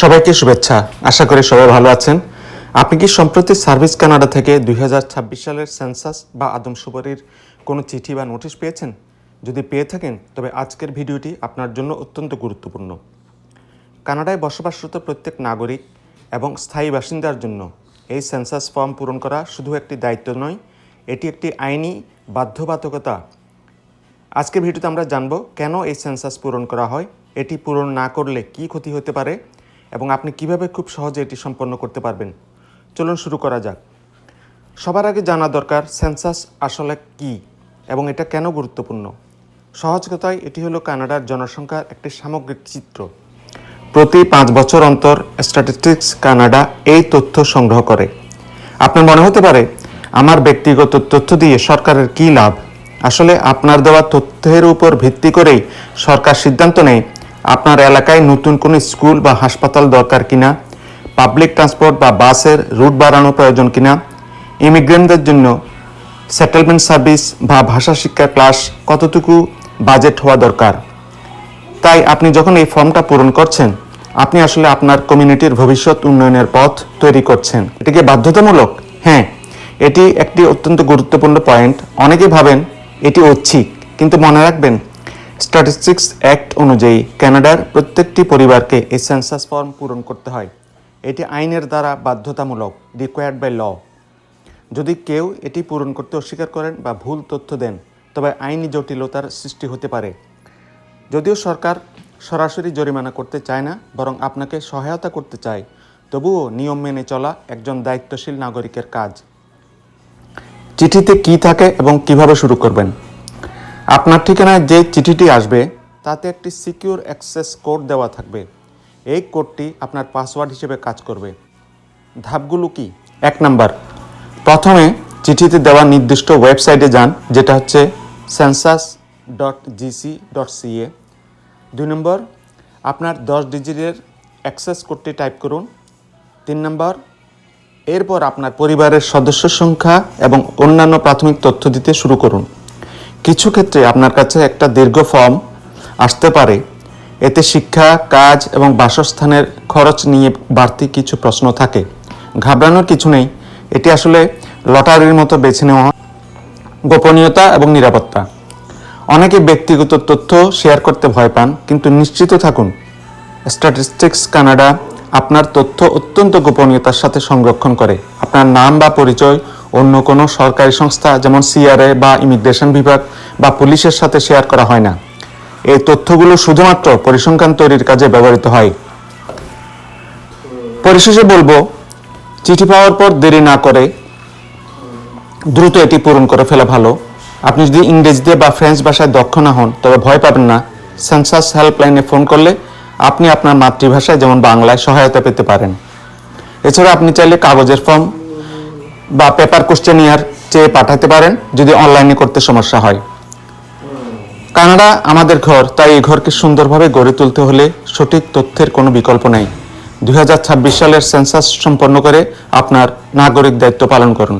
সবাইকে শুভেচ্ছা। আশা করি সবাই ভালো আছেন। আপনি কি সম্প্রতি সার্ভিস কানাডা থেকে 2026 সালের সেন্সাস বা আদমশুমারির কোনো চিঠি বা নোটিশ পেয়েছেন? যদি পেয়ে থাকেন তবে আজকের ভিডিওটি আপনার জন্য অত্যন্ত গুরুত্বপূর্ণ। কানাডায় বসবাসরত প্রত্যেক নাগরিক এবং স্থায়ী বাসিন্দার জন্য এই সেন্সাস ফর্ম পূরণ করা শুধু একটি দায়িত্ব নয়, এটি একটি আইনি বাধ্যবাধকতা। আজকের ভিডিওতে আমরা জানব কেন এই সেন্সাস পূরণ করা হয়, এটি পূরণ না করলে কী ক্ষতি হতে পারে এবং আপনি কিভাবে খুব সহজে এটি সম্পন্ন করতে পারবেন। চলুন শুরু করা যাক। সবার আগে জানা দরকার সেন্সাস আসলে কী এবং এটা কেন গুরুত্বপূর্ণ। সহজ কথায় এটি হলো কানাডার জনসংখ্যার একটি সামগ্রিক চিত্র। প্রতি 5 বছর অন্তর স্ট্যাটিস্টিক্স কানাডা এই তথ্য সংগ্রহ করে। আপনার মনে হতে পারে আমার ব্যক্তিগত তথ্য দিয়ে সরকারের কী লাভ। আসলে আপনার দেওয়া তথ্যের উপর ভিত্তি করেই সরকার সিদ্ধান্ত নেয় আপনার এলাকায় নতুন কোনো স্কুল বা হাসপাতাল দরকার কিনা, পাবলিক ট্রান্সপোর্ট বা বাসের রুট বাড়ানো প্রয়োজন কিনা, ইমিগ্রেন্টদের জন্য সেটেলমেন্ট সার্ভিস বা ভাষা শিক্ষা ক্লাস কতটুকু বাজেট হওয়া দরকার। তাই আপনি যখন এই ফর্মটা পূরণ করছেন, আপনি আসলে আপনার কমিউনিটির ভবিষ্যৎ উন্নয়নের পথ তৈরি করছেন। এটিকে বাধ্যতামূলক? হ্যাঁ, এটি একটি অত্যন্ত গুরুত্বপূর্ণ পয়েন্ট। অনেকে ভাবেন এটি ঐচ্ছিক, কিন্তু মনে রাখবেন স্ট্যাটিস্টিক্স অ্যাক্ট অনুযায়ী কানাডার প্রত্যেকটি পরিবারকে এই সেন্সাস ফর্ম পূরণ করতে হয়। এটি আইনের দ্বারা বাধ্যতামূলক, রিকোয়ার্ড বাই ল। যদি কেউ এটি পূরণ করতে অস্বীকার করেন বা ভুল তথ্য দেন, তবে আইনি জটিলতার সৃষ্টি হতে পারে। যদিও সরকার সরাসরি জরিমানা করতে চায় না, বরং আপনাকে সহায়তা করতে চায়, তবুও নিয়ম মেনে চলা একজন দায়িত্বশীল নাগরিকের কাজ। চিঠিতে কী থাকে এবং কিভাবে শুরু করবেন? আপনার ঠিকানায় যে চিঠিটি আসবে তাতে একটি সিকিউর অ্যাক্সেস কোড দেওয়া থাকবে। এই কোডটি আপনার পাসওয়ার্ড হিসেবে কাজ করবে। ধাপগুলো কি? 1 নাম্বার, প্রথমে চিঠিতে দেওয়া নির্দিষ্ট ওয়েবসাইটে যান, যেটা হচ্ছে census.gc.ca। 2 নম্বর, আপনার 10 ডিজিটের অ্যাক্সেস কোডটি টাইপ করুন। 3 নম্বর, এরপর আপনার পরিবারের সদস্য সংখ্যা এবং অন্যান্য প্রাথমিক তথ্য দিতে শুরু করুন। কিছু ক্ষেত্রে আপনার কাছে একটা দীর্ঘ ফর্ম আসতে পারে। এতে শিক্ষা, কাজ এবং বাসস্থানের খরচ নিয়ে বাড়তি কিছু প্রশ্ন থাকে। ঘাবড়ানোর কিছু নেই, এটি আসলে লটারির মতো বেছে নেওয়া। গোপনীয়তা এবং নিরাপত্তা। অনেকে ব্যক্তিগত তথ্য শেয়ার করতে ভয় পান, কিন্তু নিশ্চিত থাকুন স্ট্যাটিস্টিক্স কানাডা আপনার তথ্য অত্যন্ত গোপনীয়তার সাথে সংরক্ষণ করে। আপনার নাম বা পরিচয় অন্য কোনো সরকারি সংস্থা যেমন সিআরএ বা ইমিগ্রেশন বিভাগ বা পুলিশের সাথে শেয়ার করা হয় না। এই তথ্যগুলো শুধুমাত্র পরিসংখ্যান তৈরির কাজে ব্যবহৃত হয়। পরিশেষে বলবো, চিঠি পাওয়ার পর দেরি না করে দ্রুত এটি পূরণ করে ফেলা ভালো। আপনি যদি ইংরেজিতে বা ফ্রেঞ্চ ভাষায় দক্ষ না হন, তবে ভয় পাবেন না। সেন্সাস হেল্পলাইনে ফোন করলে আপনি আপনার মাতৃভাষায় যেমন বাংলায় সহায়তা পেতে পারেন। এছাড়া আপনি চাইলে কাগজের ফর্ম বা পেপার কোশ্চেনিয়ার চেয়ে পাঠাতে পারেন যদি অনলাইনে করতে সমস্যা হয়। কানাডা আমাদের ঘর, তাই এই ঘরকে সুন্দরভাবে গড়ে তুলতে হলে সঠিক তথ্যের কোনো বিকল্প নেই। 2026 সালের সেন্সাস সম্পন্ন করে আপনার নাগরিক দায়িত্ব পালন করুন।